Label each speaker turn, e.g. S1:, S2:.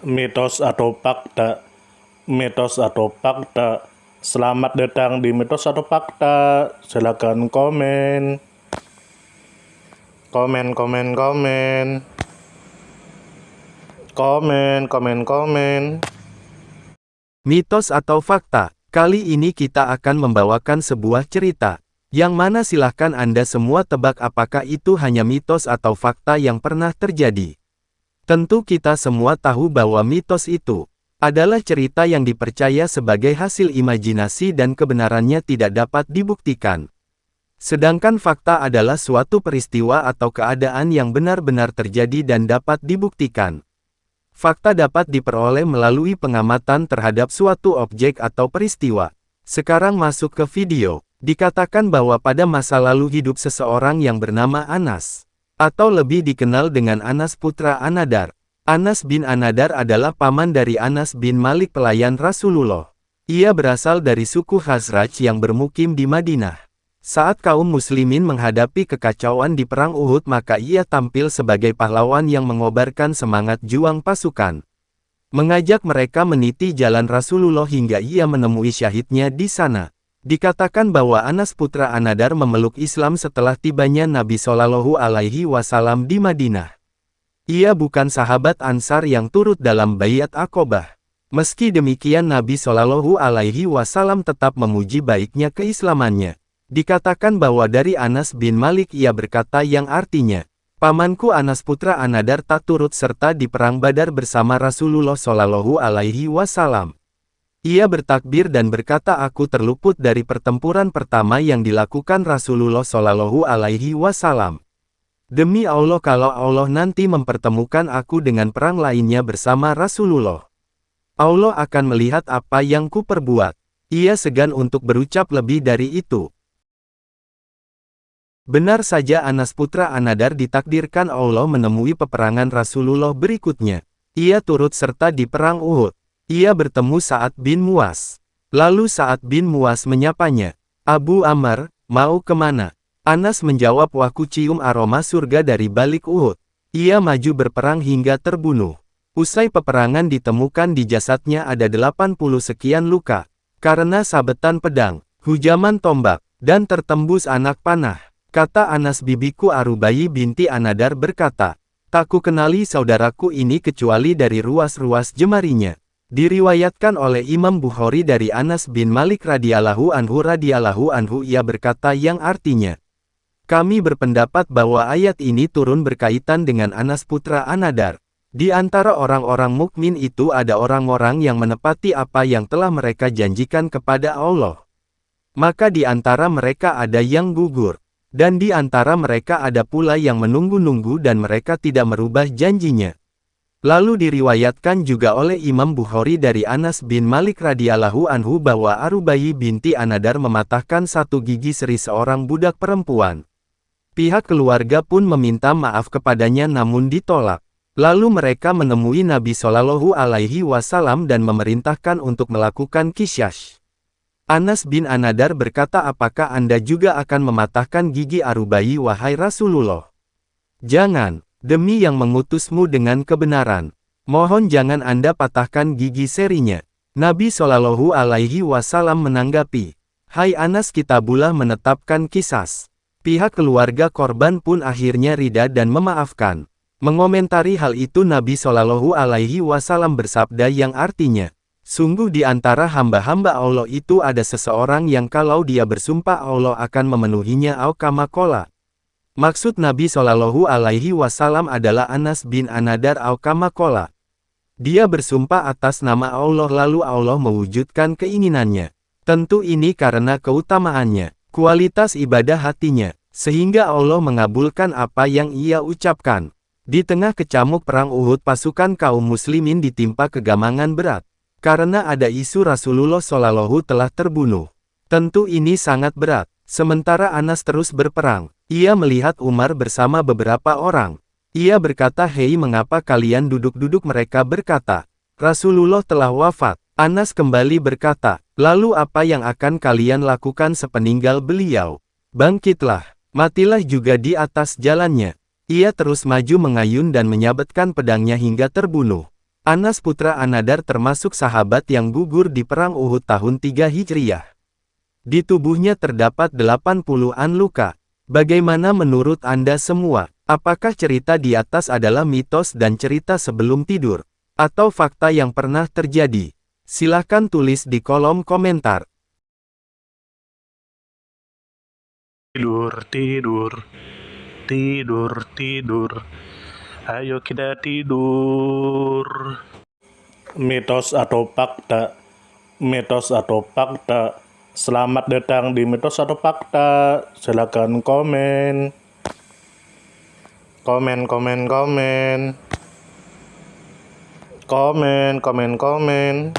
S1: Mitos atau fakta? Mitos atau fakta? Selamat datang di Mitos atau Fakta. Silakan komen. Komen, komen, komen. Komen, komen, komen.
S2: Mitos atau fakta? Kali ini kita akan membawakan sebuah cerita, yang mana silahkan Anda semua tebak apakah itu hanya mitos atau fakta yang pernah terjadi. Tentu kita semua tahu bahwa mitos itu adalah cerita yang dipercaya sebagai hasil imajinasi dan kebenarannya tidak dapat dibuktikan. Sedangkan fakta adalah suatu peristiwa atau keadaan yang benar-benar terjadi dan dapat dibuktikan. Fakta dapat diperoleh melalui pengamatan terhadap suatu objek atau peristiwa. Sekarang masuk ke video. Dikatakan bahwa pada masa lalu hidup seseorang yang bernama Anas, atau lebih dikenal dengan Anas putra Anadar. Anas bin Anadar adalah paman dari Anas bin Malik pelayan Rasulullah. Ia berasal dari suku Khazraj yang bermukim di Madinah. Saat kaum muslimin menghadapi kekacauan di perang Uhud, maka ia tampil sebagai pahlawan yang mengobarkan semangat juang pasukan. Mengajak mereka meniti jalan Rasulullah hingga ia menemui syahidnya di sana. Dikatakan bahwa Anas putra Anadar memeluk Islam setelah tibanya Nabi Shallallahu Alaihi Wasallam di Madinah. Ia bukan sahabat Ansar yang turut dalam Baiat Aqobah. Meski demikian Nabi Shallallahu Alaihi Wasallam tetap memuji baiknya keislamannya. Dikatakan bahwa dari Anas bin Malik ia berkata yang artinya, "Pamanku Anas putra Anadar tak turut serta di perang Badar bersama Rasulullah Shallallahu Alaihi Wasallam. Ia bertakbir dan berkata, aku terluput dari pertempuran pertama yang dilakukan Rasulullah Shallallahu Alaihi Wasallam. Demi Allah, kalau Allah nanti mempertemukan aku dengan perang lainnya bersama Rasulullah, Allah akan melihat apa yang ku perbuat." Ia segan untuk berucap lebih dari itu. Benar saja, Anas putra Anadar ditakdirkan Allah menemui peperangan Rasulullah berikutnya. Ia turut serta di perang Uhud. Ia bertemu Sa'ad bin Mu'az. Lalu Sa'ad bin Mu'az menyapanya, "Abu Amr, mau kemana?" Anas menjawab, "Aku cium aroma surga dari balik Uhud." Ia maju berperang hingga terbunuh. Usai peperangan ditemukan di jasadnya ada 80 sekian luka, karena sabetan pedang, hujaman tombak, dan tertembus anak panah. Kata Anas, bibiku Arubayi binti Anadar berkata, "Tak ku kenali saudaraku ini kecuali dari ruas-ruas jemarinya." Diriwayatkan oleh Imam Bukhari dari Anas bin Malik radhiyallahu anhu ia berkata yang artinya, "Kami berpendapat bahwa ayat ini turun berkaitan dengan Anas putra Anadar. Di antara orang-orang mukmin itu ada orang-orang yang menepati apa yang telah mereka janjikan kepada Allah. Maka di antara mereka ada yang gugur. Dan di antara mereka ada pula yang menunggu-nunggu dan mereka tidak merubah janjinya." Lalu diriwayatkan juga oleh Imam Bukhari dari Anas bin Malik radhiyallahu anhu bahwa Arubayi binti Anadar mematahkan satu gigi seri seorang budak perempuan. Pihak keluarga pun meminta maaf kepadanya namun ditolak. Lalu mereka menemui Nabi Shallallahu Alaihi Wasallam dan memerintahkan untuk melakukan qisas. Anas bin Anadar berkata, "Apakah Anda juga akan mematahkan gigi Arubayi, wahai Rasulullah?" "Jangan, demi yang mengutusmu dengan kebenaran. Mohon jangan Anda patahkan gigi serinya." Nabi Shallallahu Alaihi Wasallam menanggapi, "Hai Anas, kita bulah menetapkan qisas." Pihak keluarga korban pun akhirnya rida dan memaafkan. Mengomentari hal itu Nabi Shallallahu Alaihi Wasallam bersabda yang artinya, "Sungguh di antara hamba-hamba Allah itu ada seseorang yang kalau dia bersumpah Allah akan memenuhinya, au kama qala." Maksud Nabi Shallallahu Alaihi Wasallam adalah Anas bin Anadar, au kama qala. Dia bersumpah atas nama Allah lalu Allah mewujudkan keinginannya. Tentu ini karena keutamaannya, kualitas ibadah hatinya, sehingga Allah mengabulkan apa yang ia ucapkan. Di tengah kecamuk perang Uhud, pasukan kaum muslimin ditimpa kegamangan berat. Karena ada isu Rasulullah Shallallahu telah terbunuh. Tentu ini sangat berat. Sementara Anas terus berperang, ia melihat Umar bersama beberapa orang. Ia berkata, "Hei, mengapa kalian duduk-duduk?" Mereka berkata, "Rasulullah telah wafat." Anas kembali berkata, "Lalu apa yang akan kalian lakukan sepeninggal beliau? Bangkitlah, matilah juga di atas jalannya." Ia terus maju mengayun dan menyabetkan pedangnya hingga terbunuh. Anas putra Anadar termasuk sahabat yang gugur di Perang Uhud tahun 3 Hijriyah. Di tubuhnya terdapat 80-an luka. Bagaimana menurut Anda semua? Apakah cerita di atas adalah mitos dan cerita sebelum tidur? Atau fakta yang pernah terjadi? Silahkan tulis di kolom komentar.
S1: Tidur, tidur, tidur, tidur. Ayo kita tidur. Mitos atau fakta? Mitos atau fakta? Selamat datang di mitos atau fakta. Silakan komen. Komen, komen, komen. Komen, komen, komen.